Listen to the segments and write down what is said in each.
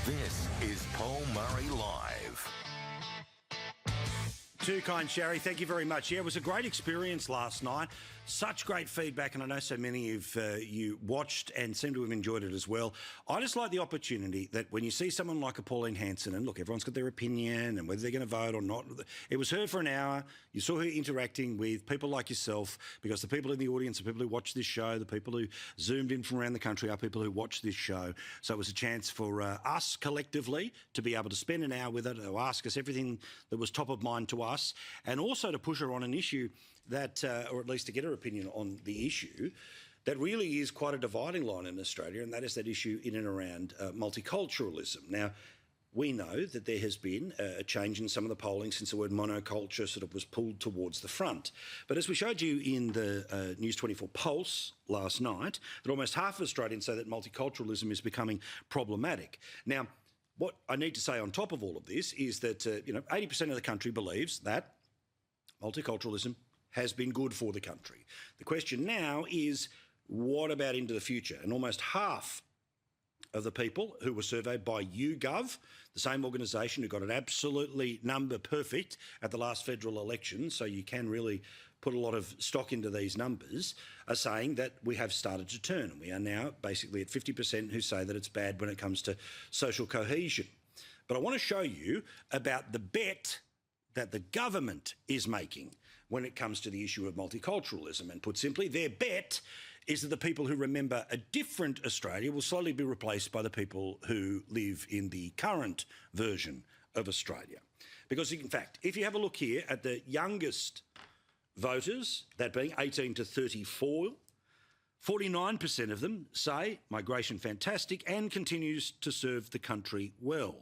This is Paul Murray Live. Too kind, Sherry. Thank you very much. Yeah, it was a great experience last night. Such great feedback, and I know so many of you watched and seem to have enjoyed it as well. I just like the opportunity that when you see someone like a Pauline Hanson, and look, everyone's got their opinion and whether they're going to vote or not. It was her for an hour. You saw her interacting with people like yourself, because the people in the audience, the people who watch this show, the people who zoomed in from around the country are people who watch this show. So it was a chance for us collectively to be able to spend an hour with her, to ask us everything that was top of mind to us, and also to push her on an issue that, or at least to get her opinion on the issue, that really is quite a dividing line in Australia, and that is that issue in and around multiculturalism. Now, we know that there has been a change in some of the polling since the word monoculture sort of was pulled towards the front. But as we showed you in the News24 Pulse last night, that almost half of Australians say that multiculturalism is becoming problematic. Now, what I need to say on top of all of this is that 80% of the country believes that multiculturalism has been good for the country. The question now is, what about into the future? And almost half of the people who were surveyed by YouGov, the same organisation who got an absolutely number perfect at the last federal election, so you can really put a lot of stock into these numbers, are saying that we have started to turn. And we are now basically at 50% who say that it's bad when it comes to social cohesion. But I want to show you about the bet that the government is making when it comes to the issue of multiculturalism. And put simply, their bet is that the people who remember a different Australia will slowly be replaced by the people who live in the current version of Australia. Because, in fact, if you have a look here at the youngest voters, that being 18 to 34, 49% of them say migration fantastic and continues to serve the country well.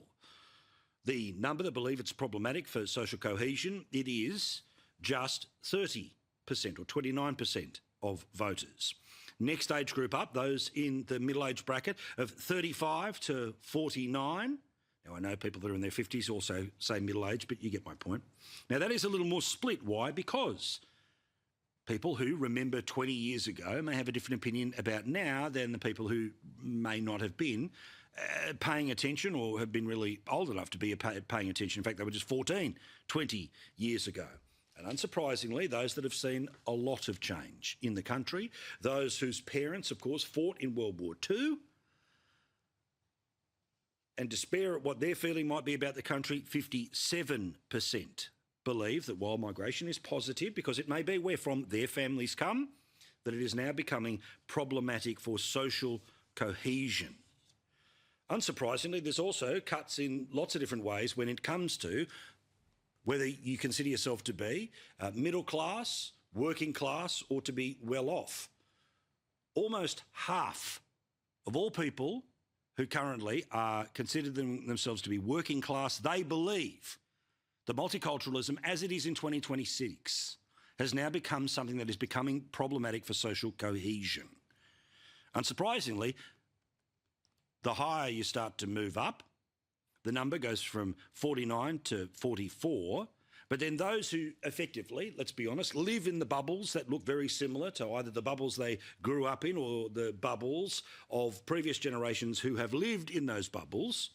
The number that believe it's problematic for social cohesion, it is just 30% or 29% of voters. Next age group up, those in the middle age bracket of 35 to 49. Now, I know people that are in their 50s also say middle age, but you get my point. Now, that is a little more split. Why? Because people who remember 20 years ago may have a different opinion about now than the people who may not have been paying attention or have been really old enough to be paying attention. In fact, they were just 14, 20 years ago. And unsurprisingly, those that have seen a lot of change in the country, those whose parents, of course, fought in World War II, and despair at what their feeling might be about the country, 57% believe that while migration is positive, because it may be where from their families come, that it is now becoming problematic for social cohesion. Unsurprisingly, there's also cuts in lots of different ways when it comes to whether you consider yourself to be middle class, working class, or to be well off. Almost half of all people who currently are considered themselves to be working class, they believe that multiculturalism, as it is in 2026, has now become something that is becoming problematic for social cohesion. Unsurprisingly, the higher you start to move up, the number goes from 49 to 44. But then those who effectively, let's be honest, live in the bubbles that look very similar to either the bubbles they grew up in or the bubbles of previous generations who have lived in those bubbles,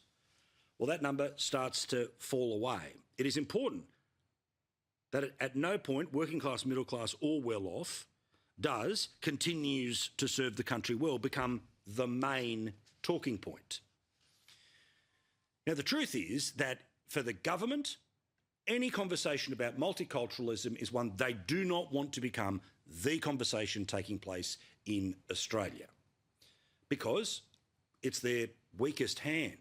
well, that number starts to fall away. It is important that at no point, working class, middle class or well off, continues to serve the country well, become the main talking point. Now, the truth is that for the government, any conversation about multiculturalism is one they do not want to become the conversation taking place in Australia, because it's their weakest hand.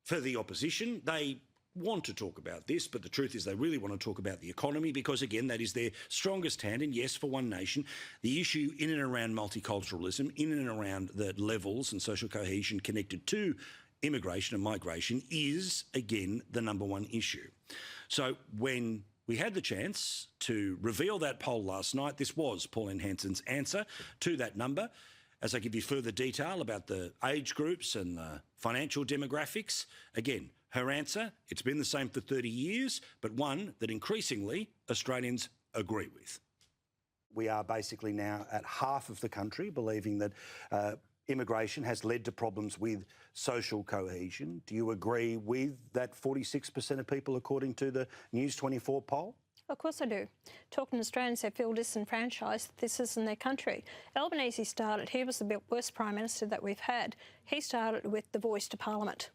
For the opposition, they want to talk about this, but the truth is they really want to talk about the economy because, again, that is their strongest hand. And yes, for One Nation, the issue in and around multiculturalism, in and around the levels and social cohesion connected to immigration and migration is, again, the number one issue. So when we had the chance to reveal that poll last night, this was Pauline Hanson's answer to that number. As I give you further detail about the age groups and the financial demographics, again, her answer, it's been the same for 30 years, but one that increasingly Australians agree with. We are basically now at half of the country believing that immigration has led to problems with social cohesion. Do you agree with that 46% of people, according to the News24 poll? Of course I do. Talking to Australians, they feel disenfranchised. This isn't their country. Albanese started, he was the worst Prime Minister that we've had. He started with the voice to Parliament.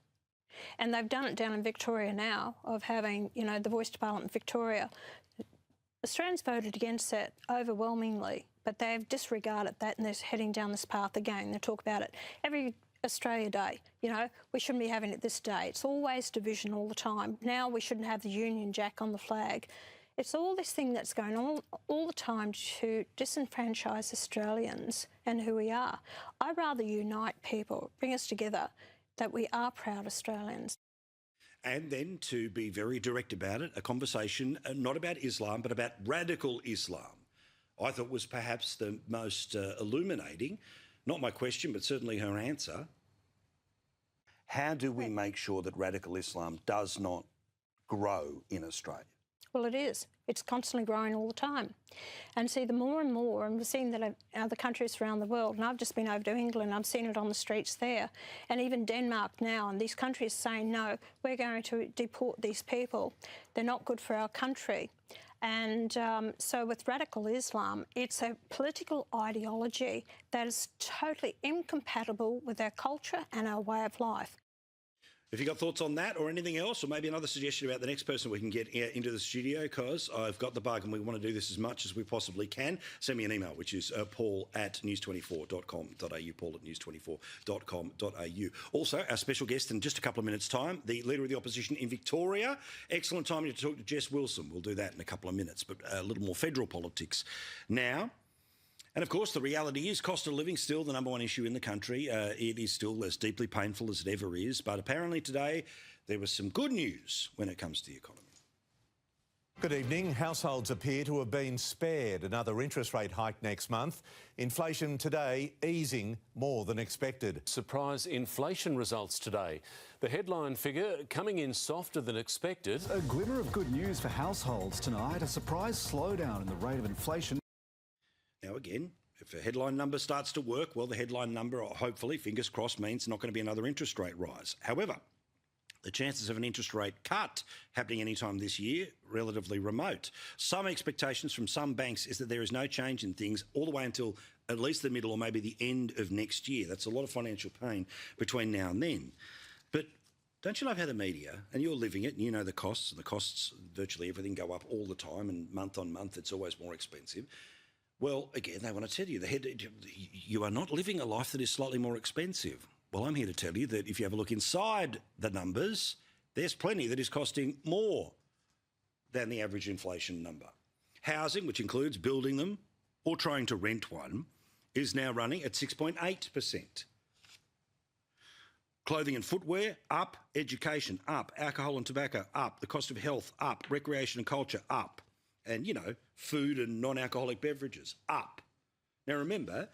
And they've done it down in Victoria now, of having, you know, the voice to Parliament in Victoria. Australians voted against that overwhelmingly, but they've disregarded that and they're heading down this path again. They talk about it every Australia Day. You know, we shouldn't be having it this day. It's always division all the time. Now we shouldn't have the Union Jack on the flag. It's all this thing that's going on all the time to disenfranchise Australians and who we are. I'd rather unite people, bring us together, that we are proud Australians. And then to be very direct about it, a conversation not about Islam, but about radical Islam, I thought was perhaps the most illuminating. Not my question, but certainly her answer. How do we make sure that radical Islam does not grow in Australia? Well, it is. It's constantly growing all the time. And see, the more and more, and we've seen that in other countries around the world, and I've just been over to England, I've seen it on the streets there, and even Denmark now, and these countries saying, no, we're going to deport these people. They're not good for our country. And so with radical Islam, it's a political ideology that is totally incompatible with our culture and our way of life. If you've got thoughts on that or anything else, or maybe another suggestion about the next person we can get into the studio, because I've got the bug and we want to do this as much as we possibly can, send me an email, which is paul@news24.com.au, paul@news24.com.au. Also, our special guest in just a couple of minutes' time, the Leader of the Opposition in Victoria. Excellent time to talk to Jess Wilson. We'll do that in a couple of minutes, but a little more federal politics now. And of course, the reality is cost of living still the number one issue in the country. It is still as deeply painful as it ever is. But apparently today there was some good news when it comes to the economy. Good evening. Households appear to have been spared another interest rate hike next month. Inflation today easing more than expected. Surprise inflation results today. The headline figure coming in softer than expected. A glimmer of good news for households tonight. A surprise slowdown in the rate of inflation. Now, again, if a headline number starts to work, well, the headline number, hopefully, fingers crossed, means not going to be another interest rate rise. However, the chances of an interest rate cut happening anytime this year, relatively remote. Some expectations from some banks is that there is no change in things all the way until at least the middle or maybe the end of next year. That's a lot of financial pain between now and then. But don't you love how the media, and you're living it, and you know the costs, virtually everything go up all the time, and month on month it's always more expensive. Well, again, they want to tell you, you are not living a life that is slightly more expensive. Well, I'm here to tell you that if you have a look inside the numbers, there's plenty that is costing more than the average inflation number. Housing, which includes building them or trying to rent one, is now running at 6.8%. Clothing and footwear, up. Education, up. Alcohol and tobacco, up. The cost of health, up. Recreation and culture, up. And, you know, food and non-alcoholic beverages, up. Now, remember,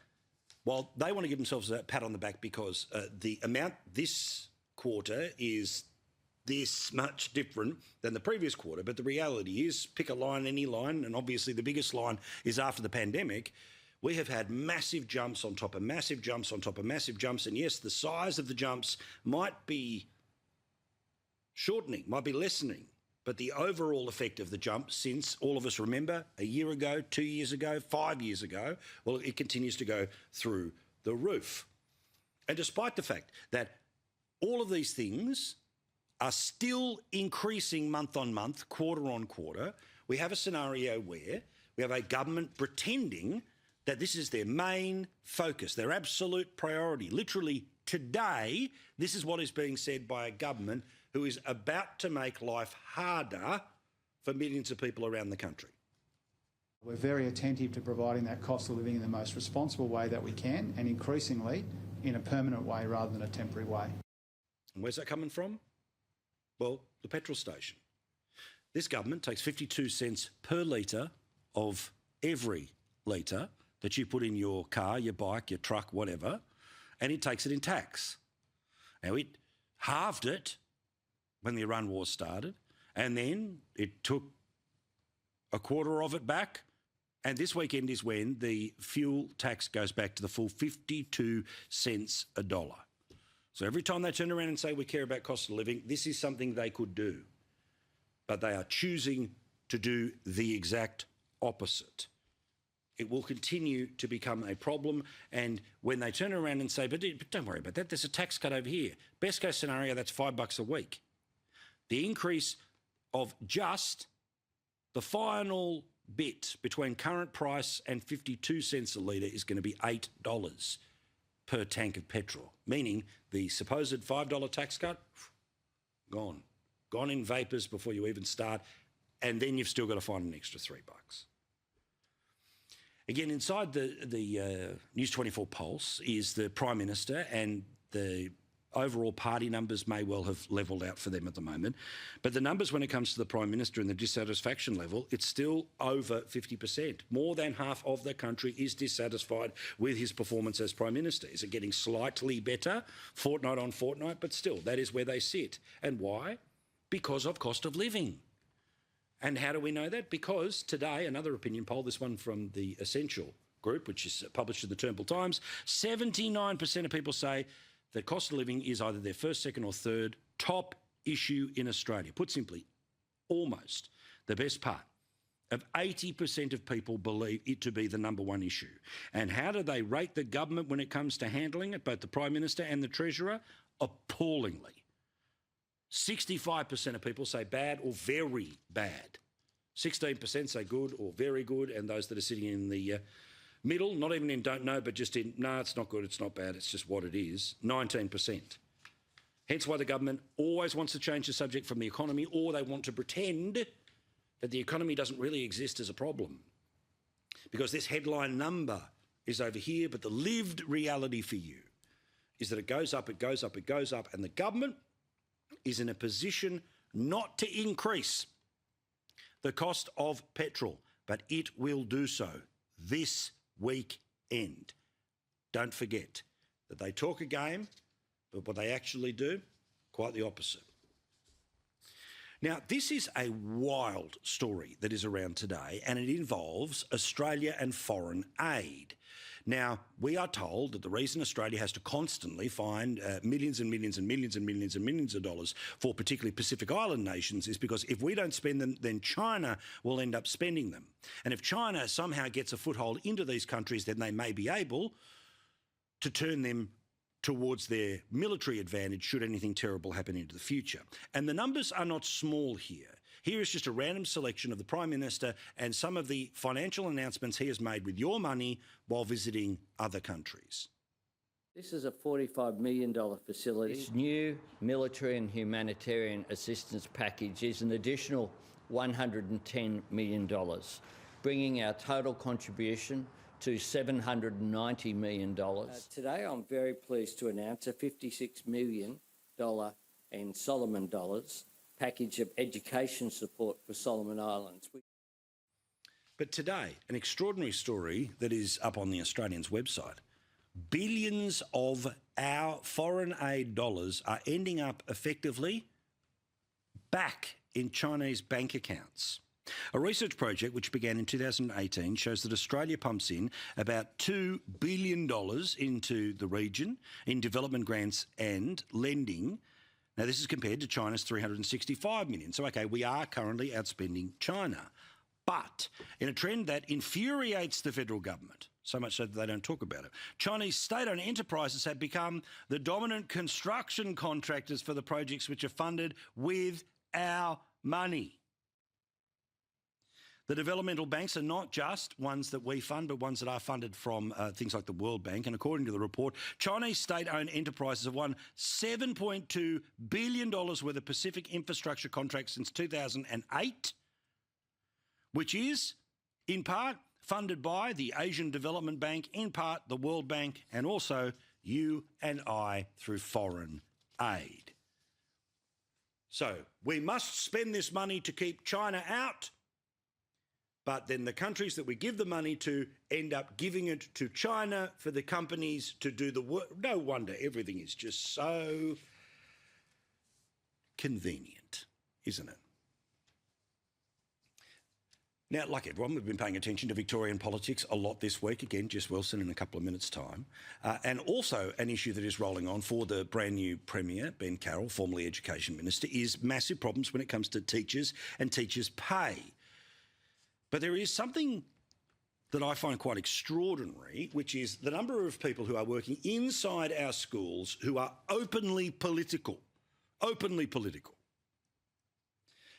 while they want to give themselves a pat on the back because the amount this quarter is this much different than the previous quarter, but the reality is, pick a line, any line, and obviously the biggest line is after the pandemic, we have had massive jumps on top of massive jumps on top of massive jumps. And yes, the size of the jumps might be shortening, might be lessening, but the overall effect of the jump since, all of us remember, a year ago, 2 years ago, 5 years ago, well, it continues to go through the roof. And despite the fact that all of these things are still increasing month on month, quarter on quarter, we have a scenario where we have a government pretending that this is their main focus, their absolute priority. Literally today, this is what is being said by a government who is about to make life harder for millions of people around the country. We're very attentive to providing that cost of living in the most responsible way that we can, and increasingly in a permanent way rather than a temporary way. And where's that coming from? Well, the petrol station. This government takes 52 cents per litre of every litre that you put in your car, your bike, your truck, whatever, and it takes it in tax. Now, it halved it when the Iran war started, and then it took a quarter of it back And this weekend is when the fuel tax goes back to the full 52 cents a dollar. So every time they turn around and say we care about cost of living, this is something they could do. But they are choosing to do the exact opposite. It will continue to become a problem. And when they turn around and say, but don't worry about that, there's a tax cut over here. Best case scenario, that's $5 a week. The increase of just the final bit between current price and 52 cents a litre is going to be $8 per tank of petrol, meaning the supposed $5 tax cut, gone. Gone in vapours before you even start, and then you've still got to find an extra $3. Again, inside the News24 pulse is the Prime Minister, and the overall party numbers may well have levelled out for them at the moment. But the numbers when it comes to the Prime Minister and the dissatisfaction level, it's still over 50%. More than half of the country is dissatisfied with his performance as Prime Minister. Is it getting slightly better, fortnight on fortnight? But still, that is where they sit. And why? Because of cost of living. And how do we know that? Because today, another opinion poll, this one from the Essential Group, which is published in the Turnbull Times, 79% of people say that cost of living is either their first, second or third top issue in Australia. Put simply, almost the best part of 80% of people believe it to be the number one issue. And how do they rate the government when it comes to handling it, both the Prime Minister and the Treasurer? Appallingly. 65% of people say bad or very bad. 16% say good or very good, and those that are sitting in the middle, not even in don't know, but just in, no, it's not good, it's not bad, it's just what it is, 19%. Hence why the government always wants to change the subject from the economy, or they want to pretend that the economy doesn't really exist as a problem. Because this headline number is over here, but the lived reality for you is that it goes up, it goes up, it goes up, and the government is in a position not to increase the cost of petrol, but it will do so this weekend. Don't forget that they talk a game, but what they actually do, quite the opposite. Now, this is a wild story that is around today, and it involves Australia and foreign aid. Now, we are told that the reason Australia has to constantly find millions and millions and millions and millions and millions of dollars for particularly Pacific Island nations is because if we don't spend them, then China will end up spending them. And if China somehow gets a foothold into these countries, then they may be able to turn them towards their military advantage should anything terrible happen into the future. And the numbers are not small here. Here is just a random selection of the Prime Minister and some of the financial announcements he has made with your money while visiting other countries. This is a $45 million facility. This new military and humanitarian assistance package is an additional $110 million, bringing our total contribution to $790 million. Today I'm very pleased to announce a $56 million in Solomon dollars package of education support for Solomon Islands. But today, an extraordinary story that is up on the Australian's website. Billions of our foreign aid dollars are ending up effectively back in Chinese bank accounts. A research project which began in 2018 shows that Australia pumps in about $2 billion into the region in development grants and lending. Now, this is compared to China's $365 million. So, OK, we are currently outspending China. But in a trend that infuriates the federal government, so much so that they don't talk about it, Chinese state-owned enterprises have become the dominant construction contractors for the projects which are funded with our money. The developmental banks are not just ones that we fund, but ones that are funded from things like the World Bank. And according to the report, Chinese state-owned enterprises have won $7.2 billion worth of Pacific infrastructure contracts since 2008, which is, in part, funded by the Asian Development Bank, in part the World Bank, and also you and I through foreign aid. So we must spend this money to keep China out. But then the countries that we give the money to end up giving it to China for the companies to do the work. No wonder everything is just so convenient, isn't it? Now, like everyone, we've been paying attention to Victorian politics a lot this week. Again, Jess Wilson in a couple of minutes' time. And also an issue that is rolling on for the brand new Premier, Ben Carroll, formerly Education Minister, is massive problems when it comes to teachers and teachers' pay. But there is something that I find quite extraordinary, which is the number of people who are working inside our schools who are openly political. Openly political.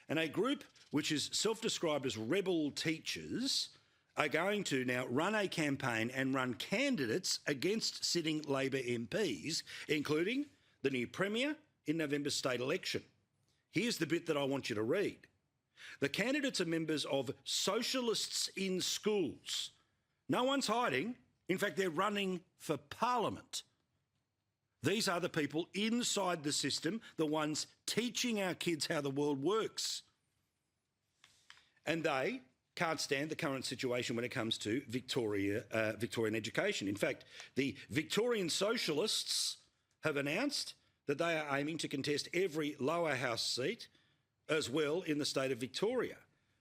And a group which is self-described as rebel teachers are going to now run a campaign and run candidates against sitting Labor MPs, including the new Premier in November's state election. Here's the bit that I want you to read. The candidates are members of Socialists in Schools. No one's hiding. In fact, they're running for Parliament. These are the people inside the system, the ones teaching our kids how the world works. And they can't stand the current situation when it comes to Victorian education. In fact, the Victorian Socialists have announced that they are aiming to contest every lower house seat as well in the state of Victoria.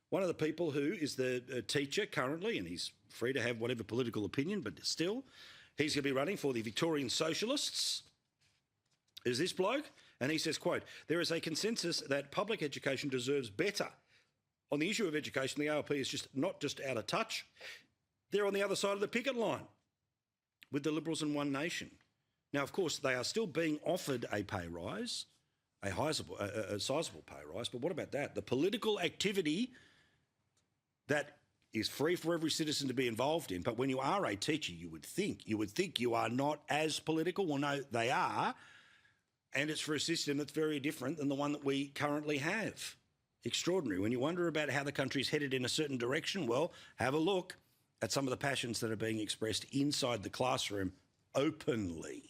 One of the people who is the teacher currently, and he's free to have whatever political opinion, but still, he's going to be running for the Victorian Socialists, is this bloke. And he says, quote, "There is a consensus that public education deserves better. On the issue of education, the ALP is not just out of touch. They're on the other side of the picket line with the Liberals and One Nation." Now, of course, they are still being offered a pay rise, a sizable pay rise, but what about that? The political activity that is free for every citizen to be involved in, but when you are a teacher, you would think you are not as political. Well, no, they are, and it's for a system that's very different than the one that we currently have. Extraordinary. When you wonder about how the country's headed in a certain direction, well, have a look at some of the passions that are being expressed inside the classroom openly.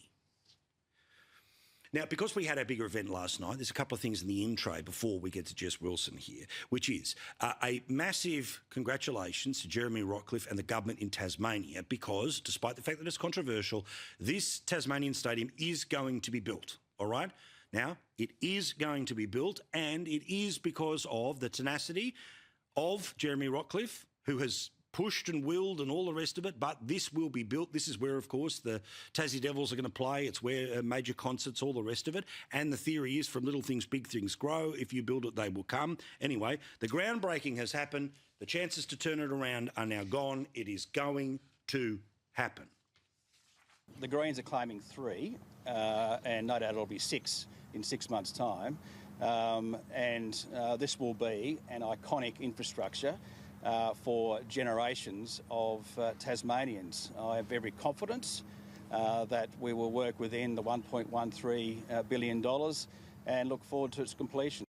Now, because we had our bigger event last night, there's a couple of things in the in tray before we get to Jess Wilson here, which is a massive congratulations to Jeremy Ratcliffe and the government in Tasmania, because despite the fact that it's controversial, this Tasmanian stadium is going to be built, all right? Now, it is going to be built, and it is because of the tenacity of Jeremy Ratcliffe, who has pushed and willed and all the rest of it, but this will be built. This is where, of course, the Tassie Devils are going to play. It's where major concerts, all the rest of it. And the theory is, from little things, big things grow. If you build it, they will come. Anyway, the groundbreaking has happened. The chances to turn it around are now gone. It is going to happen. The Greens are claiming 3, and no doubt it'll be 6 in 6 months' time. This will be an iconic infrastructure for generations of Tasmanians. I have every confidence that we will work within the $1.13 billion and look forward to its completion.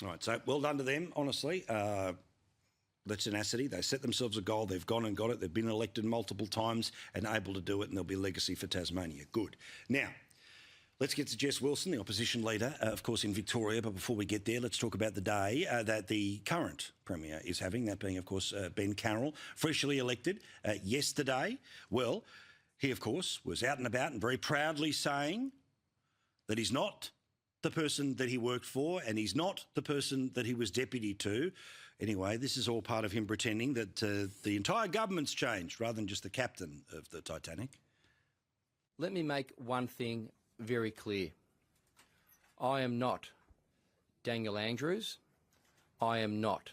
All right, so well done to them, honestly. The tenacity, they set themselves a goal, they've gone and got it, they've been elected multiple times and able to do it, and there'll be a legacy for Tasmania. Good. Now, let's get to Jess Wilson, the opposition leader, of course, in Victoria. But before we get there, let's talk about the day that the current Premier is having, that being, of course, Ben Carroll, freshly elected yesterday. Well, he, of course, was out and about and very proudly saying that he's not the person that he worked for and he's not the person that he was deputy to. Anyway, this is all part of him pretending that the entire government's changed rather than just the captain of the Titanic. Let me make one thing very clear. I am not Daniel Andrews. I am not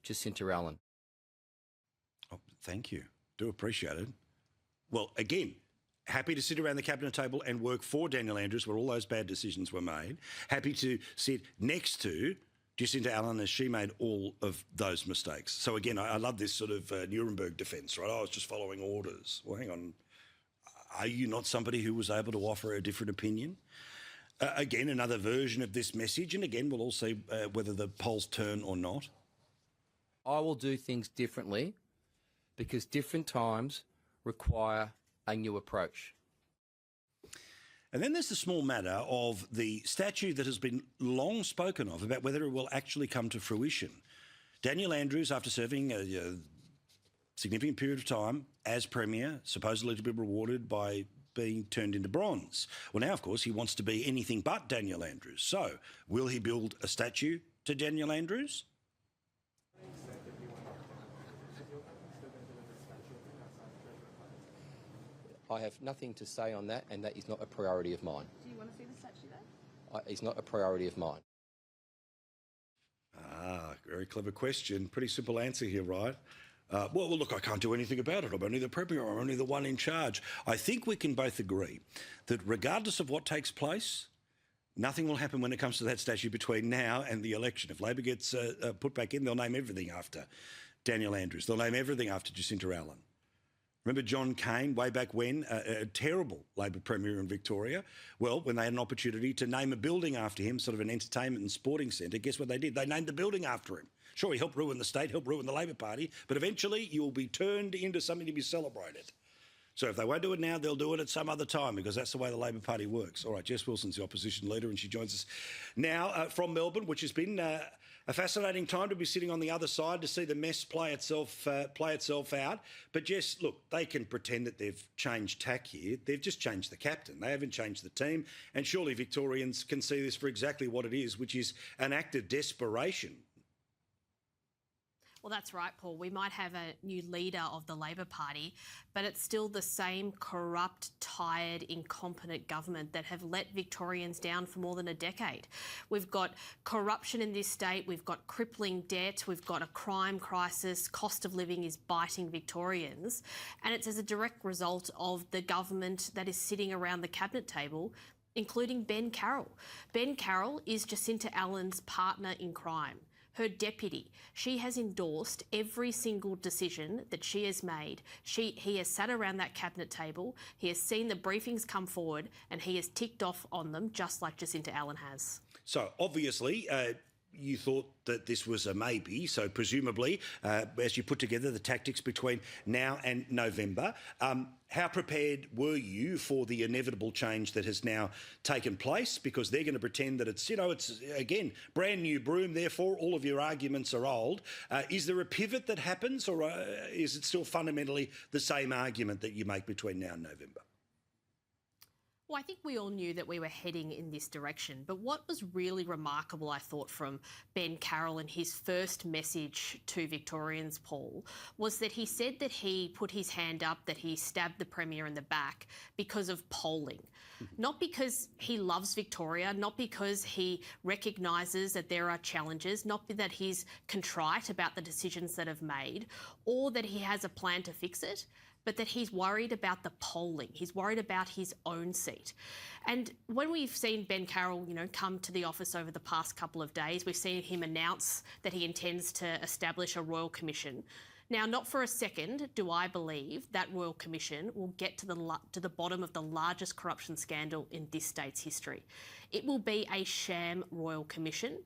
Jacinta Allen. Oh, thank you. Do appreciate it. Well, again, happy to sit around the cabinet table and work for Daniel Andrews where all those bad decisions were made. Happy to sit next to Jacinta Allen as she made all of those mistakes. So again, I love this sort of Nuremberg defence, right? I was just following orders. Well, hang on. Are you not somebody who was able to offer a different opinion? Again, another version of this message. And again, we'll all see whether the polls turn or not. I will do things differently because different times require a new approach. And then there's the small matter of the statue that has been long spoken of about whether it will actually come to fruition. Daniel Andrews, after serving a significant period of time as Premier, supposedly to be rewarded by being turned into bronze. Well, now, of course, he wants to be anything but Daniel Andrews. So, will he build a statue to Daniel Andrews? I have nothing to say on that, and that is not a priority of mine. Do you want to see the statue though? It's not a priority of mine. Very clever question. Pretty simple answer here, right? Well, look, I can't do anything about it. I'm only the Premier. I'm only the one in charge. I think we can both agree that regardless of what takes place, nothing will happen when it comes to that statue between now and the election. If Labor gets put back in, they'll name everything after Daniel Andrews. They'll name everything after Jacinta Allen. Remember John Cain, way back when, a terrible Labor Premier in Victoria? Well, when they had an opportunity to name a building after him, sort of an entertainment and sporting centre, guess what they did? They named the building after him. Sure, he helped ruin the state, helped ruin the Labor Party, but eventually you will be turned into something to be celebrated. So if they won't do it now, they'll do it at some other time, because that's the way the Labor Party works. All right, Jess Wilson's the opposition leader, and she joins us now from Melbourne, which has been a fascinating time to be sitting on the other side to see the mess play itself out. But Jess, look, they can pretend that they've changed tack here. They've just changed the captain. They haven't changed the team. And surely Victorians can see this for exactly what it is, which is an act of desperation. Well, that's right, Paul. We might have a new leader of the Labor Party, but it's still the same corrupt, tired, incompetent government that have let Victorians down for more than a decade. We've got corruption in this state, we've got crippling debt, we've got a crime crisis, cost of living is biting Victorians, and it's as a direct result of the government that is sitting around the cabinet table, including Ben Carroll. Ben Carroll is Jacinta Allen's partner in crime. Her deputy. She has endorsed every single decision that she has made. He has sat around that cabinet table, he has seen the briefings come forward, and he has ticked off on them just like Jacinta Allen has. So obviously, you thought that this was a maybe, so presumably, as you put together the tactics between now and November, how prepared were you for the inevitable change that has now taken place? Because they're going to pretend that it's, it's, again, brand new broom, therefore all of your arguments are old. Is there a pivot that happens, or is it still fundamentally the same argument that you make between now and November? Well, I think we all knew that we were heading in this direction. But what was really remarkable, I thought, from Ben Carroll and his first message to Victorians, Paul, was that he said that he put his hand up, that he stabbed the Premier in the back because of polling. Not because he loves Victoria, not because he recognises that there are challenges, not that he's contrite about the decisions that have made, or that he has a plan to fix it, but that he's worried about the polling. He's worried about his own seat. And when we've seen Ben Carroll, come to the office over the past couple of days, we've seen him announce that he intends to establish a royal commission. Now, not for a second do I believe that royal commission will get to the bottom of the largest corruption scandal in this state's history. It will be a sham royal commission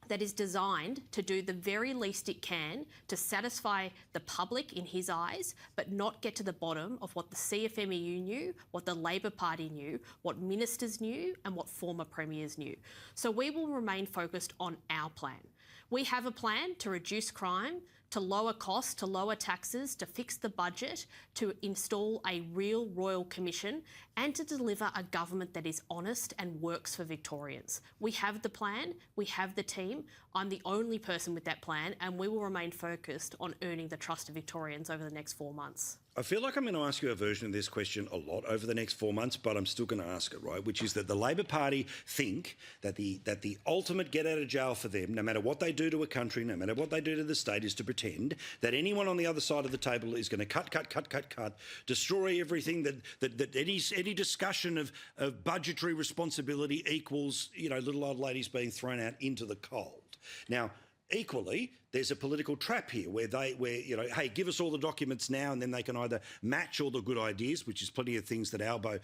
that is designed to do the very least it can to satisfy the public in his eyes, but not get to the bottom of what the CFMEU knew, what the Labor Party knew, what ministers knew, and what former premiers knew. So we will remain focused on our plan. We have a plan to reduce crime, to lower costs, to lower taxes, to fix the budget, to install a real royal commission, and to deliver a government that is honest and works for Victorians. We have the plan, we have the team. I'm the only person with that plan, and we will remain focused on earning the trust of Victorians over the next 4 months. I feel like I'm going to ask you a version of this question a lot over the next 4 months, but I'm still going to ask it, right? Which is that the Labor Party think that the ultimate get out of jail for them, no matter what they do to a country, no matter what they do to the state, is to pretend that anyone on the other side of the table is going to cut, destroy everything, that any discussion of budgetary responsibility equals, little old ladies being thrown out into the cold. Now, equally, there's a political trap here where hey, give us all the documents now, and then they can either match all the good ideas, which is plenty of things that Albo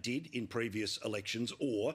did in previous elections, or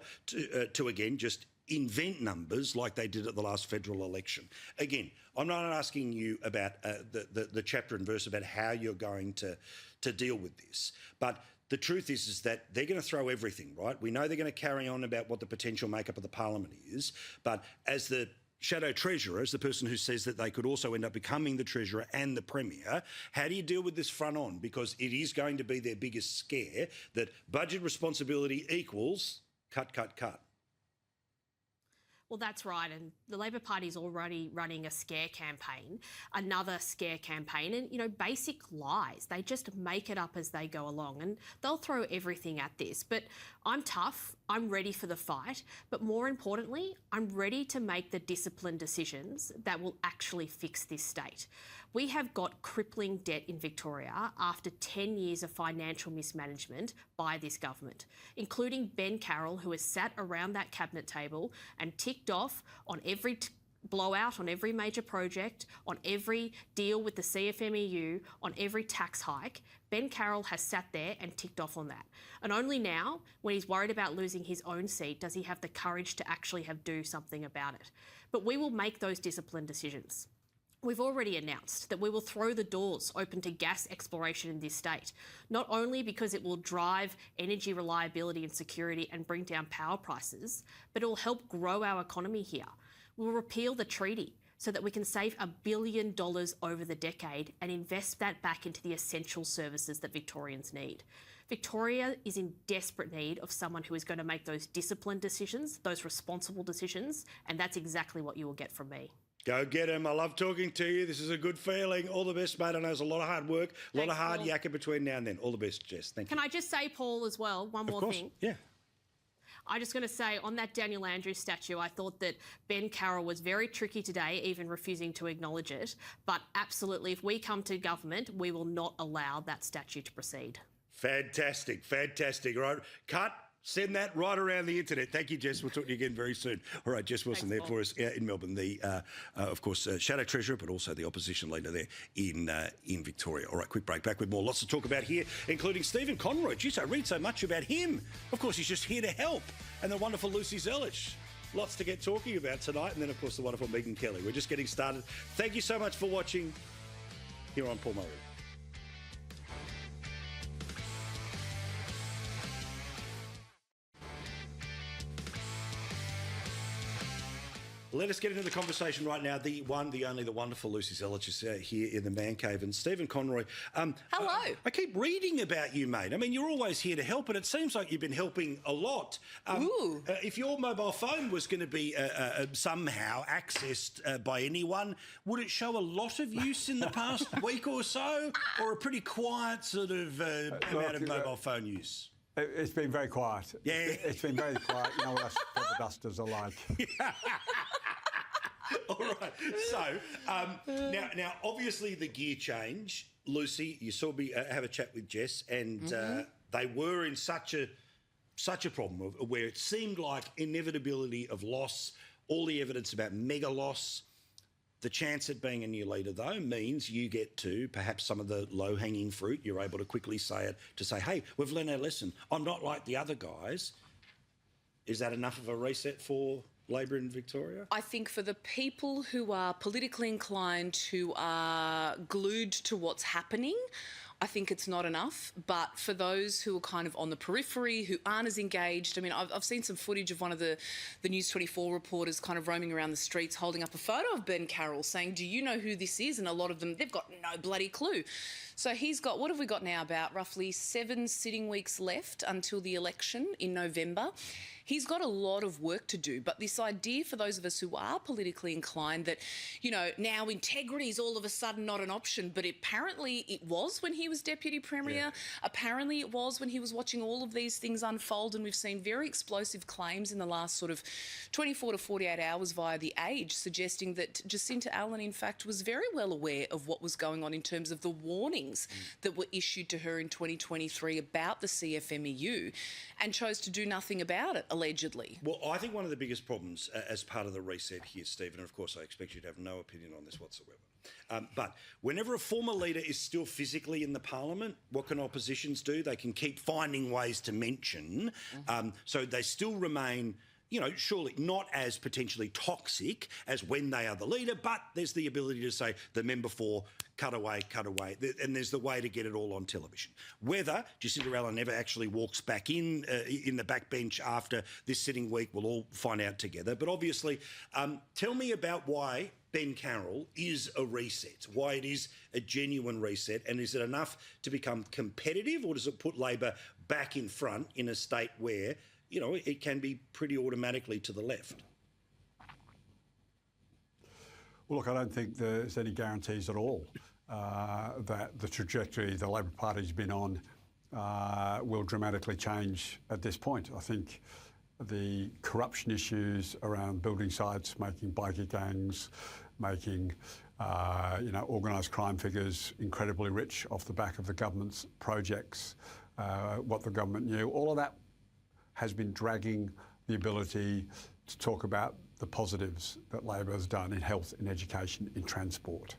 to again just invent numbers like they did at the last federal election. Again, I'm not asking you about the chapter and verse about how you're going to deal with this, but the truth is that they're going to throw everything, right? We know they're going to carry on about what the potential makeup of the parliament is, but as the shadow treasurer, as the person who says that they could also end up becoming the treasurer and the premier, how do you deal with this front on? Because it is going to be their biggest scare, that budget responsibility equals cut. Well, that's right. And the Labor Party is already running a scare campaign, another scare campaign, and, you know, basic lies. They just make it up as they go along, and they'll throw everything at this. But I'm tough. I'm ready for the fight. But more importantly, I'm ready to make the disciplined decisions that will actually fix this state. We have got crippling debt in Victoria after 10 years of financial mismanagement by this government, including Ben Carroll, who has sat around that cabinet table and ticked off on every blowout, on every major project, on every deal with the CFMEU, on every tax hike. Ben Carroll has sat there and ticked off on that. And only now, when he's worried about losing his own seat, does he have the courage to actually do something about it. But we will make those disciplined decisions. We've already announced that we will throw the doors open to gas exploration in this state, not only because it will drive energy reliability and security and bring down power prices, but it will help grow our economy here. We'll repeal the treaty so that we can save $1 billion over the decade and invest that back into the essential services that Victorians need. Victoria is in desperate need of someone who is going to make those disciplined decisions, those responsible decisions, and that's exactly what you will get from me. Go get him. I love talking to you. This is a good feeling. All the best, mate. I know there's a lot of hard work, a lot of hard yakka between now and then. All the best, Jess. Thank you. Can I just say, Paul, as well, one more thing? Yeah. I'm just going to say, on that Daniel Andrews statue, I thought that Ben Carroll was very tricky today, even refusing to acknowledge it. But absolutely, if we come to government, we will not allow that statue to proceed. Fantastic, fantastic. Right, cut. Send that right around the internet. Thank you, Jess. We'll talk to you again very soon. All right, Jess Wilson there for us in Melbourne, the, of course, Shadow Treasurer, but also the opposition leader there in Victoria. All right, quick break. Back with more. Lots to talk about here, including Stephen Conroy. Geez, I read so much about him. Of course, he's just here to help. And the wonderful Lucy Zelich. Lots to get talking about tonight. And then, of course, the wonderful Megan Kelly. We're just getting started. Thank you so much for watching here on Paul Murray. Let us get into the conversation right now. The one, the only, the wonderful Lucy Zelich is here in the Man Cave. And Stephen Conroy. Hello. I keep reading about you, mate. I mean, you're always here to help, and it seems like you've been helping a lot. If your mobile phone was going to be somehow accessed by anyone, would it show a lot of use in the past week or so, or a pretty quiet sort of amount of mobile phone use? It's been very quiet. Yeah. It's been very quiet. You know what us feather dusters are like. All right. So now, obviously, the gear change, Lucy. You saw me have a chat with Jess, and they were in such a problem where it seemed like inevitability of loss. All the evidence about mega loss. The chance at being a new leader, though, means you get to perhaps some of the low-hanging fruit. You're able to quickly say it to say, "Hey, we've learned our lesson. I'm not like the other guys." Is that enough of a reset for Labor in Victoria? I think for the people who are politically inclined, who are glued to what's happening, I think it's not enough. But for those who are kind of on the periphery, who aren't as engaged, I mean, I've seen some footage of one of the News24 reporters kind of roaming around the streets holding up a photo of Ben Carroll saying, "Do you know who this is?" And a lot of them, they've got no bloody clue. So he's got, what have we got now, about roughly 7 sitting weeks left until the election in November. He's got a lot of work to do, but this idea for those of us who are politically inclined that, you know, now integrity is all of a sudden not an option, but apparently it was when he was Deputy Premier. Yeah. Apparently it was when he was watching all of these things unfold, and we've seen very explosive claims in the last sort of 24 to 48 hours via The Age suggesting that Jacinta Allen, in fact, was very well aware of what was going on in terms of the warnings that were issued to her in 2023 about the CFMEU and chose to do nothing about it, allegedly. Well, I think one of the biggest problems as part of the reset here, Stephen, and of course I expect you to have no opinion on this whatsoever, but whenever a former leader is still physically in the parliament, what can oppositions do? They can keep finding ways to mention, so they still remain, you know, surely not as potentially toxic as when they are the leader, but there's the ability to say the member for cut away, and there's the way to get it all on television. Whether Jacinta Allen ever actually walks back in the backbench after this sitting week, we'll all find out together. But obviously, tell me about why Ben Carroll is a reset, why it is a genuine reset, and is it enough to become competitive, or does it put Labor back in front in a state where, you know, it can be pretty automatically to the left? Well, look, I don't think there's any guarantees at all that the trajectory the Labor Party's been on will dramatically change at this point. I think the corruption issues around building sites, making bikie gangs, making organised crime figures incredibly rich off the back of the government's projects, what the government knew, all of that has been dragging the ability to talk about the positives that Labor has done in health, in education, in transport.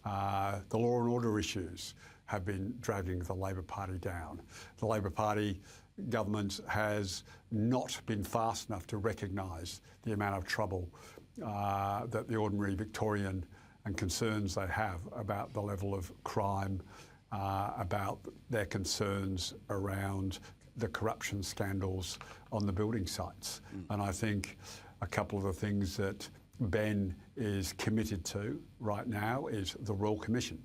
The law and order issues have been dragging the Labor Party down. The Labor Party government has not been fast enough to recognise the amount of trouble that the ordinary Victorian and concerns they have about the level of crime, about their concerns around the corruption scandals on the building sites. And I think a couple of the things that Ben is committed to right now is the Royal Commission.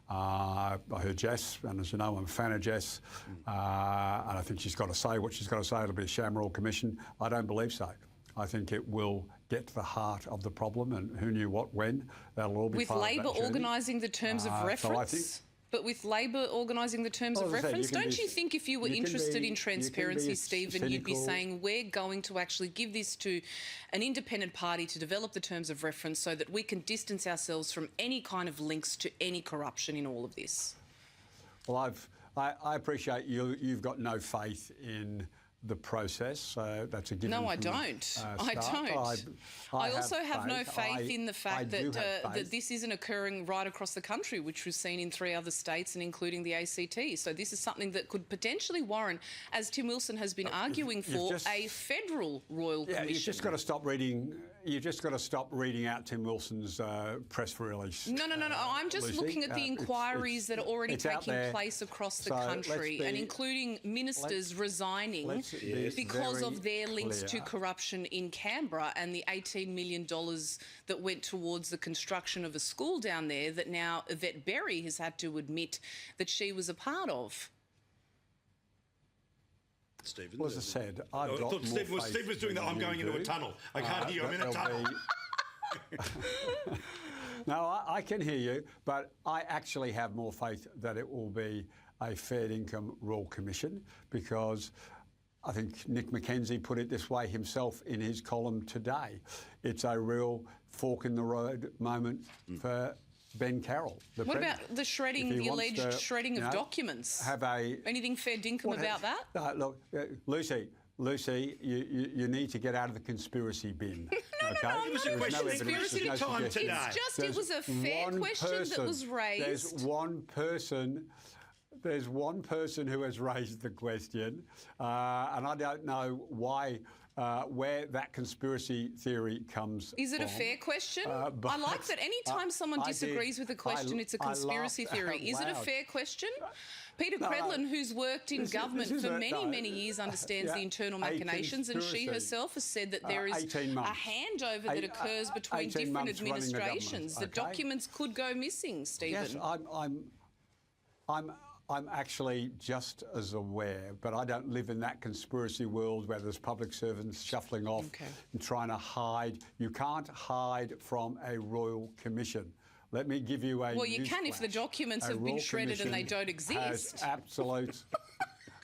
I heard Jess, and as you know, I'm a fan of Jess, and I think she's got to say what she's got to say. It'll be a sham Royal Commission. I don't believe so. I think it will get to the heart of the problem, and who knew what when. That'll all be with part Labor of that journey. organising the terms of reference. But with Labor organising the terms of reference, don't you think if you were interested in transparency, Stephen, you'd be saying we're going to actually give this to an independent party to develop the terms of reference so that we can distance ourselves from any kind of links to any corruption in all of this? Well, I appreciate you've got no faith in the process, so that's a given. No, I don't. I don't. I also have no faith in the fact that this isn't occurring right across the country, which was seen in 3 other states and including the ACT. So this is something that could potentially warrant, as Tim Wilson has been arguing for, a federal royal commission. You've just got to stop reading. You've just got to stop reading out Tim Wilson's press release. No. I'm just looking at the inquiries that are already taking place across the country, and including ministers resigning because of their links to corruption in Canberra and the $18 million that went towards the construction of a school down there that now Yvette Berry has had to admit that she was a part of. Stephen, well, as I said, I thought Steve was doing that. I'm going into a tunnel. I can't hear you. I'm in a tunnel. No, I can hear you, but I actually have more faith that it will be a fair income Royal Commission, because I think Nick McKenzie put it this way himself in his column today. It's a real fork in the road moment for Ben Carroll. What about the shredding, the alleged shredding of documents? Anything fair dinkum about that? Look, Lucy, you need to get out of the conspiracy bin. Okay? It was a question. Conspiracy time today. It was a fair question that was raised. There's one person who has raised the question, and I don't know why, where that conspiracy theory comes from. Is it a fair question? I like that any time someone disagrees with a question, it's a conspiracy theory. Is it a fair question? Peter Credlin, who's worked in government for many years, understands the internal machinations, and she herself has said that there is a handover that occurs between different administrations. The documents could go missing, Stephen. Yes, I'm actually just as aware, but I don't live in that conspiracy world where there's public servants shuffling off and trying to hide. You can't hide from a royal commission. Let me give you a Well, you can if the documents have been shredded and they don't exist. Absolute.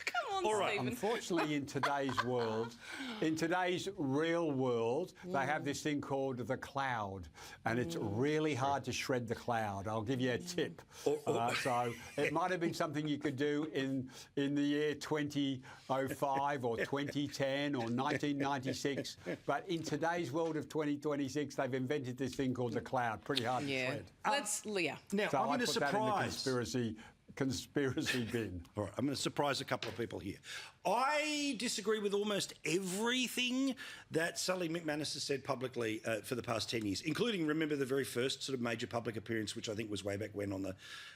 Come on, Stephen. Unfortunately, in today's world, in today's real world, they have this thing called the cloud, and it's really hard to shred the cloud. I'll give you a tip. So it might have been something you could do in the year 2005 or 2010 or 1996, but in today's world of 2026, they've invented this thing called the cloud. Pretty hard to shred. Let's, Leah. Now, so I'm going to surprise. Conspiracy bin. All right, I'm going to surprise a couple of people here. I disagree with almost everything that Sally McManus has said publicly for the past 10 years, including, remember, the very first sort of major public appearance, which I think was way back when on the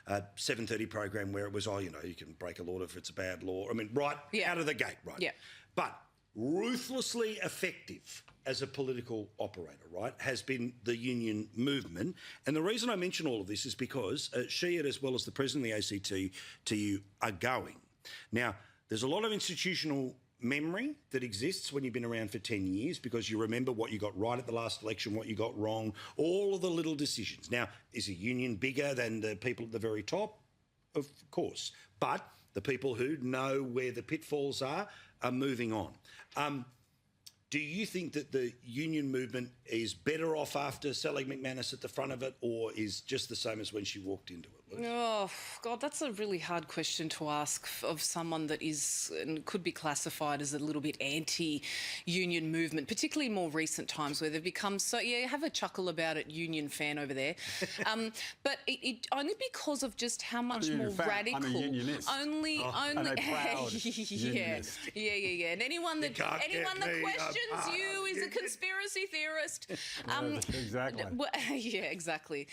7:30 program, where it was, you can break a law if it's a bad law. I mean, out of the gate, right? Yeah. But ruthlessly effective as a political operator, right, has been the union movement. And the reason I mention all of this is because she, as well as the president of the ACT, are going. Now, there's a lot of institutional memory that exists when you've been around for 10 years because you remember what you got right at the last election, what you got wrong, all of the little decisions. Now, is a union bigger than the people at the very top? Of course. But the people who know where the pitfalls are moving on. Do you think that the union movement is better off after Sally McManus at the front of it, or is just the same as when she walked into it? Liz? Oh, God, that's a really hard question to ask of someone that is and could be classified as a little bit anti-union movement, particularly in more recent times where they've become so... Yeah, have a chuckle about it, union fan over there. But it only because of just how much more radical... I'm a unionist. Only... And a proud unionist. Yeah. And anyone that questions you is a conspiracy theorist. Exactly. Yeah, exactly.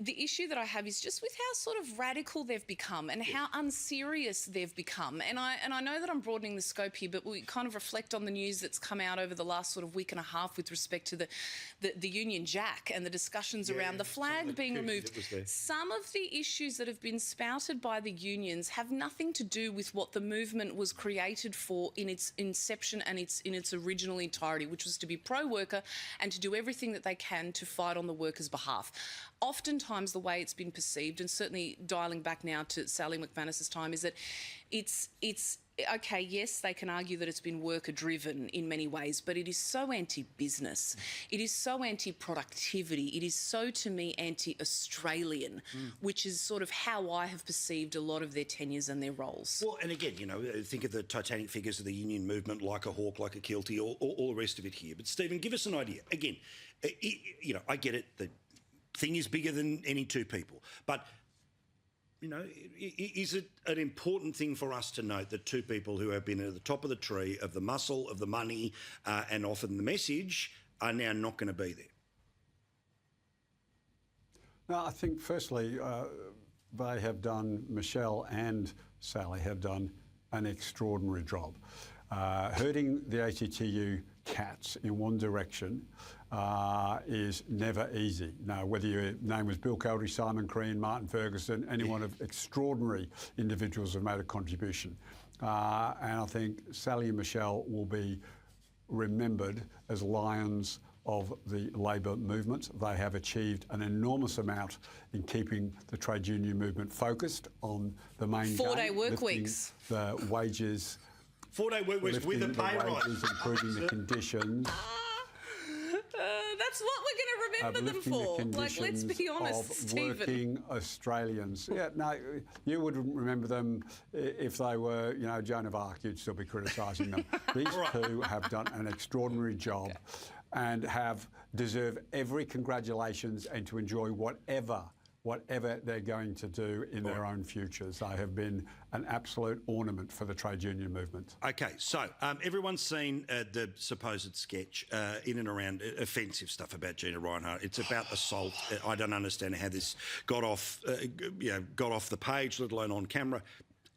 The issue that I have is just with how sort of radical they've become and how unserious they've become. And I know that I'm broadening the scope here, but we kind of reflect on the news that's come out over the last sort of week and a half with respect to the Union Jack and the discussions around the flag being removed. Some of the issues that have been spouted by the unions have nothing to do with what the movement was created for in its inception and in its original entirety, which was to be pro-worker and to do everything that they can to fight on the workers' behalf. Oftentimes the way it's been perceived, and certainly dialing back now to Sally McManus's time, is that it's okay, yes, they can argue that it's been worker-driven in many ways, but it is so anti-business. It is so anti-productivity. It is so, to me, anti-Australian, which is sort of how I have perceived a lot of their tenures and their roles. Well, and again, think of the titanic figures of the union movement, like a hawk, like a kiltie, all the rest of it here. But, Stephen, give us an idea. Again, I get it. The thing is bigger than any two people. But... is it an important thing for us to note that two people who have been at the top of the tree of the muscle, of the money, and often the message are now not going to be there? No, I think firstly, they have done, Michelle and Sally have done an extraordinary job. Herding the ACTU cats in one direction is never easy. Now, whether your name was Bill Caldry, Simon Crean, Martin Ferguson, any one of extraordinary individuals have made a contribution. And I think Sally and Michelle will be remembered as lions of the Labor movement. They have achieved an enormous amount in keeping the trade union movement focused on the main four-day work weeks, the wages, 4-day work weeks with a pay rise, improving the conditions. That's what we're going to remember them for. Like, let's be honest, Stephen. Working Australians. Yeah, no, you wouldn't remember them if they were, Joan of Arc. You'd still be criticising them. These two have done an extraordinary job and deserve every congratulations and to enjoy whatever they're going to do in their own futures. They have been an absolute ornament for the trade union movement. Okay, so everyone's seen the supposed sketch in and around offensive stuff about Gina Rinehart. It's about assault. I don't understand how this got off the page, let alone on camera,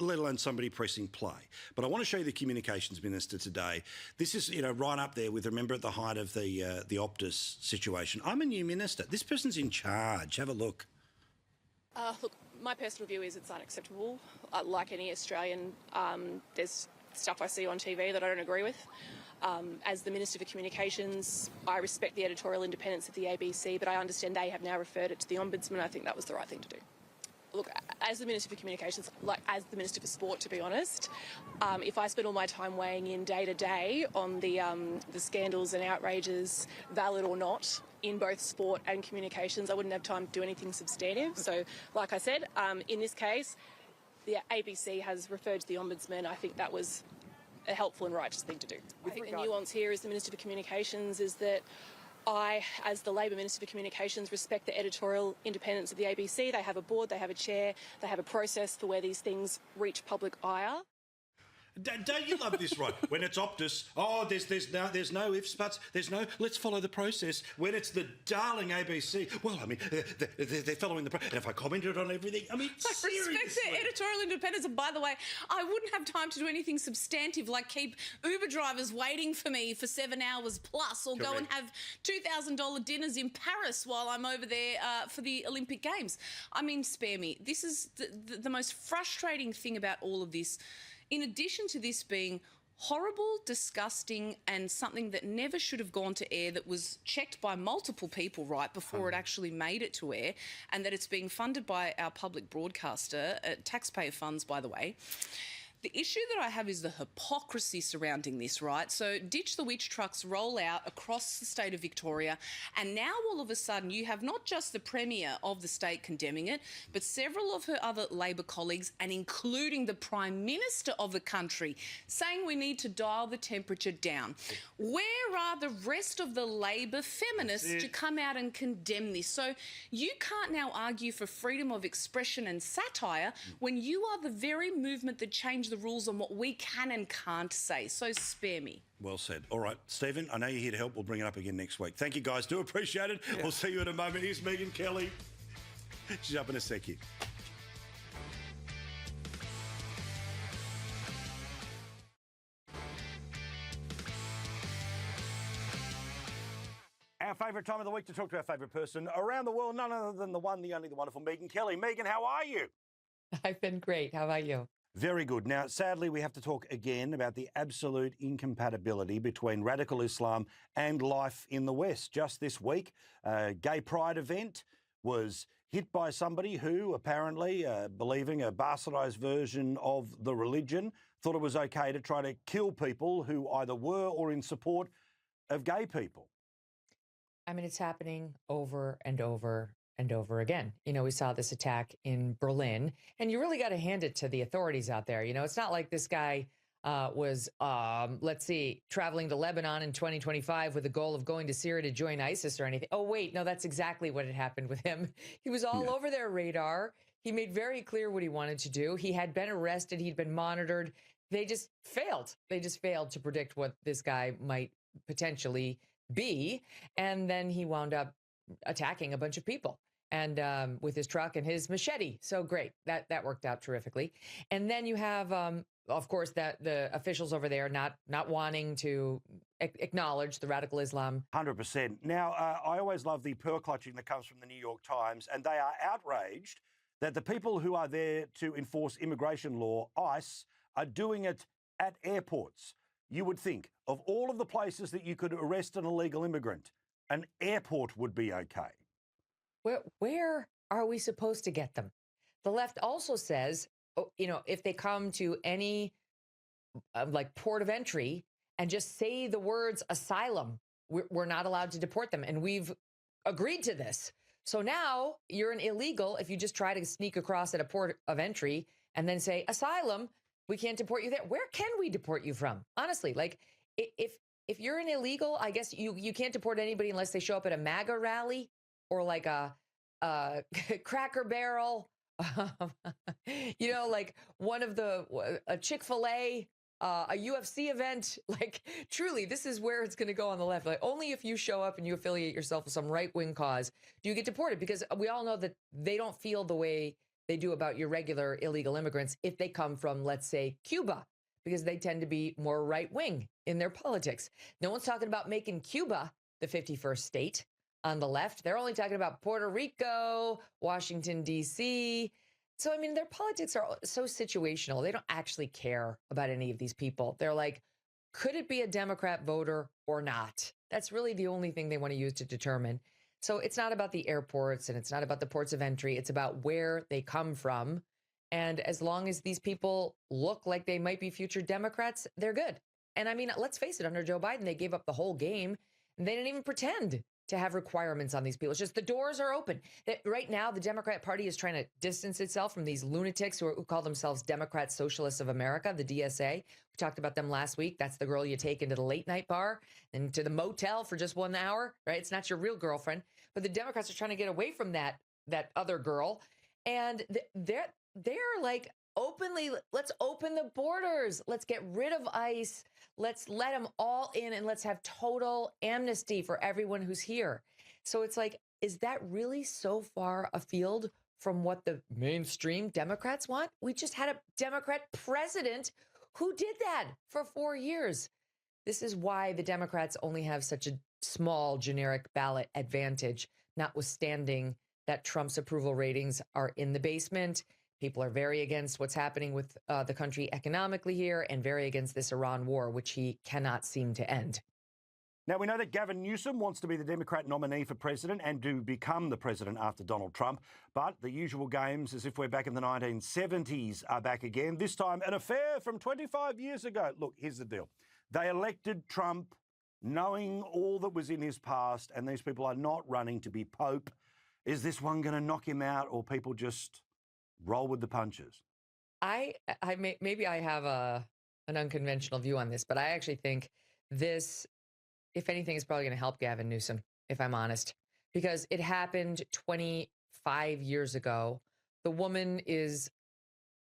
let alone somebody pressing play. But I want to show you the Communications Minister today. This is, right up there with, remember, at the height of the Optus situation. I'm a new minister. This person's in charge. Have a look. Look, my personal view is it's unacceptable. Like any Australian, there's stuff I see on TV that I don't agree with. As the Minister for Communications, I respect the editorial independence of the ABC, but I understand they have now referred it to the Ombudsman. I think that was the right thing to do. Look, as the Minister for Communications, as the Minister for Sport, to be honest, if I spent all my time weighing in day to day on the scandals and outrages, valid or not, in both sport and communications, I wouldn't have time to do anything substantive. So, like I said, in this case, the ABC has referred to the Ombudsman. I think that was a helpful and righteous thing to do. I think the nuance here as the Minister for Communications is that I, as the Labor Minister for Communications, respect the editorial independence of the ABC. They have a board, they have a chair, they have a process for where these things reach public ire. Don't you love this, right? When it's Optus, there's no ifs, buts, let's follow the process. When it's the darling ABC, well, I mean, they're following the process. And if I commented on everything, I mean, seriously. I respect their editorial independence. And by the way, I wouldn't have time to do anything substantive like keep Uber drivers waiting for me for 7 hours plus, or go and have $2,000 dinners in Paris while I'm over there for the Olympic Games. I mean, spare me. This is the most frustrating thing about all of this. In addition to this being horrible, disgusting, and something that never should have gone to air, that was checked by multiple people right before it actually made it to air, and that it's being funded by our public broadcaster, taxpayer funds, by the way. The issue that I have is the hypocrisy surrounding this, right? So Ditch the Witch trucks roll out across the state of Victoria, and now all of a sudden you have not just the Premier of the state condemning it, but several of her other Labor colleagues, and including the Prime Minister of the country, saying we need to dial the temperature down. Where are the rest of the Labor feminists to come out and condemn this? So you can't now argue for freedom of expression and satire when you are the very movement that changed the rules on what we can and can't say. So spare me. Well said. All right, Stephen, I know you're here to help. We'll bring it up again next week. Thank you, guys. Do appreciate it. Yeah. We'll see you in a moment. Here's Megan Kelly. She's up in a sec here. Our favourite time of the week to talk to our favourite person around the world, none other than the one, the only, the wonderful Megan Kelly. Megan, how are you? I've been great. How about you? Very good. Now, sadly, we have to talk again about the absolute incompatibility between radical Islam and life in the West. Just this week, a gay pride event was hit by somebody who apparently, believing a bastardised version of the religion, thought it was okay to try to kill people who either were or in support of gay people. I mean, it's happening over and over and over again. You know, we saw this attack in Berlin, and you really got to hand it to the authorities out there. You know, it's not like this guy was, let's see, traveling to Lebanon in 2025 with the goal of going to Syria to join ISIS or anything. Oh, wait, no, that's exactly what had happened with him. He was all over their radar. He made very clear what he wanted to do. He had been arrested. He'd been monitored. They just failed. They just failed to predict what this guy might potentially be. And then he wound up attacking a bunch of people, and with his truck and his machete. So great. That worked out terrifically. And then you have, of course, that the officials over there not wanting to acknowledge the radical Islam. 100%. Now, I always love the pearl clutching that comes from the New York Times, and they are outraged that the people who are there to enforce immigration law, ICE, are doing it at airports. You would think of all of the places that you could arrest an illegal immigrant, an airport would be okay. Where are we supposed to get them? The left also says, you know, if they come to any like port of entry and just say the words asylum, we're not allowed to deport them. And we've agreed to this. So now you're an illegal if you just try to sneak across at a port of entry and then say asylum, we can't deport you there. Where can we deport you from? Honestly, like if you're an illegal, I guess you can't deport anybody unless they show up at a MAGA rally or like a Cracker Barrel, you know, like one of a Chick-fil-A, a UFC event. Like truly, this is where it's going to go on the left. Like only if you show up and you affiliate yourself with some right-wing cause do you get deported, because we all know that they don't feel the way they do about your regular illegal immigrants if they come from, let's say, Cuba, because they tend to be more right-wing in their politics. No one's talking about making Cuba the 51st state on the left. They're only talking about Puerto Rico, Washington, D.C. So, I mean, their politics are so situational. They don't actually care about any of these people. They're like, could it be a Democrat voter or not? That's really the only thing they want to use to determine. So it's not about the airports and it's not about the ports of entry. It's about where they come from. And as long as these people look like they might be future Democrats, they're good. And I mean, let's face it, under Joe Biden, they gave up the whole game and they didn't even pretend to have requirements on these people. It's just the doors are open. Right now, the Democrat Party is trying to distance itself from these lunatics who call themselves Democrat Socialists of America, the DSA. We talked about them last week. That's the girl you take into the late night bar and to the motel for just 1 hour, right? It's not your real girlfriend. But the Democrats are trying to get away from that other girl. And they're like, openly, let's open the borders. Let's get rid of ICE. Let's let them all in and let's have total amnesty for everyone who's here. So it's like, is that really so far afield from what the mainstream Democrats want? We just had a Democrat president who did that for 4 years. This is why the Democrats only have such a small generic ballot advantage, notwithstanding that Trump's approval ratings are in the basement, People are very against what's happening with the country economically here and very against this Iran war, which he cannot seem to end. Now, we know that Gavin Newsom wants to be the Democrat nominee for president and to become the president after Donald Trump. But the usual games, as if we're back in the 1970s, are back again. This time, an affair from 25 years ago. Look, here's the deal. They elected Trump knowing all that was in his past, and these people are not running to be Pope. Is this one going to knock him out, or people just roll with the punches? Maybe I have an unconventional view on this, but I actually think this, if anything, is probably going to help Gavin Newsom, if I'm honest, because it happened 25 years ago. The woman is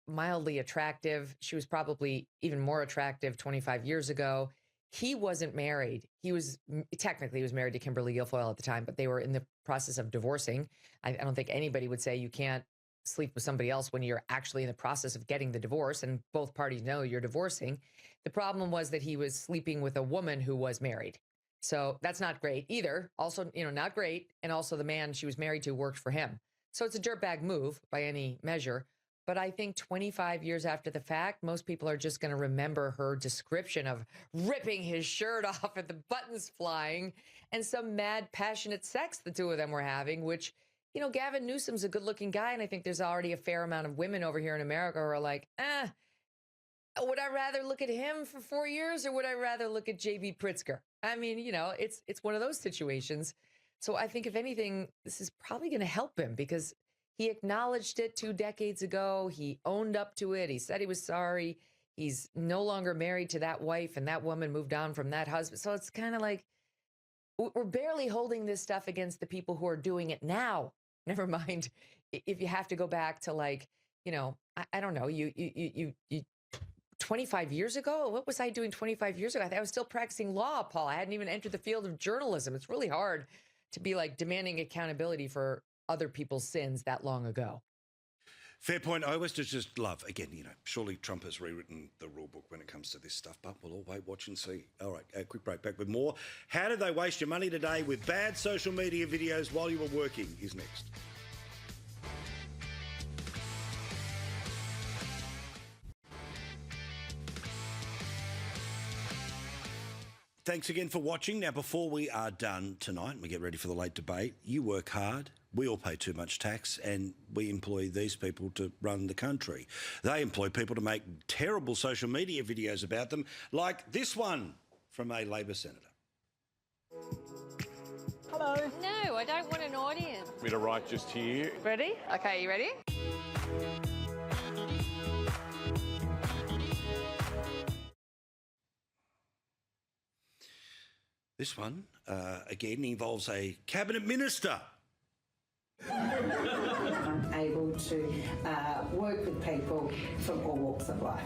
mildly attractive. She was probably even more attractive 25 years ago. He wasn't married. He was married to Kimberly Guilfoyle at the time, but they were in the process of divorcing. I don't think anybody would say you can't sleep with somebody else when you're actually in the process of getting the divorce and both parties know you're divorcing. The problem was that he was sleeping with a woman who was married. So that's not great either. Also, not great. And also the man she was married to worked for him. So it's a dirtbag move by any measure. But I think 25 years after the fact, most people are just going to remember her description of ripping his shirt off and the buttons flying and some mad, passionate sex the two of them were having, which, Gavin Newsom's a good looking guy. And I think there's already a fair amount of women over here in America who are like, would I rather look at him for 4 years or would I rather look at J.B. Pritzker? I mean, it's one of those situations. So I think if anything, this is probably going to help him because he acknowledged it 2 decades ago. He owned up to it. He said he was sorry. He's no longer married to that wife, and that woman moved on from that husband. So it's kind of like we're barely holding this stuff against the people who are doing it now. Never mind if you have to go back to I don't know, you 25 years ago? What was I doing 25 years ago? I was still practicing law, Paul. I hadn't even entered the field of journalism. It's really hard to be demanding accountability for other people's sins that long ago. Fair point. I always just love, again, surely Trump has rewritten the rule book when it comes to this stuff, but we'll all wait, watch and see. All right, a quick break. Back with more. How did they waste your money today with bad social media videos while you were working is next. Thanks again for watching. Now, before we are done tonight and we get ready for the late debate, you work hard, we all pay too much tax, and we employ these people to run the country. They employ people to make terrible social media videos about them, like this one from a Labor senator. Hello. No, I don't want an audience. Me to write just here. Ready? Okay, you ready? This one, again, involves a cabinet minister. I'm able to work with people from all walks of life.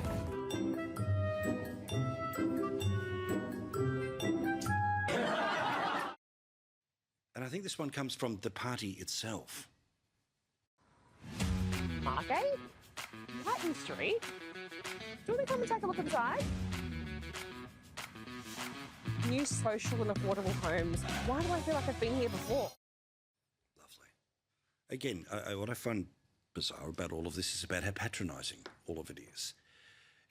And I think this one comes from the party itself. Margate? Whiten Street? Do you want to come and take a look inside? New social and affordable homes. Why do I feel like I've been here before? Again, what I find bizarre about all of this is about how patronising all of it is.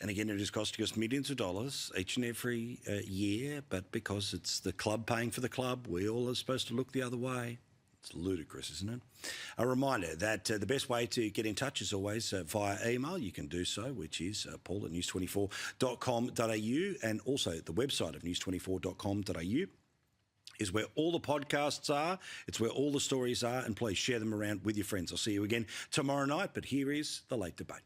And again, it is costing us millions of dollars each and every year, but because it's the club paying for the club, we all are supposed to look the other way. It's ludicrous, isn't it? A reminder that the best way to get in touch is always via email. You can do so, which is paul@news24.com.au, and also the website of news24.com.au is where all the podcasts are. It's where all the stories are, and please share them around with your friends. I'll see you again tomorrow night, but here is the late debate.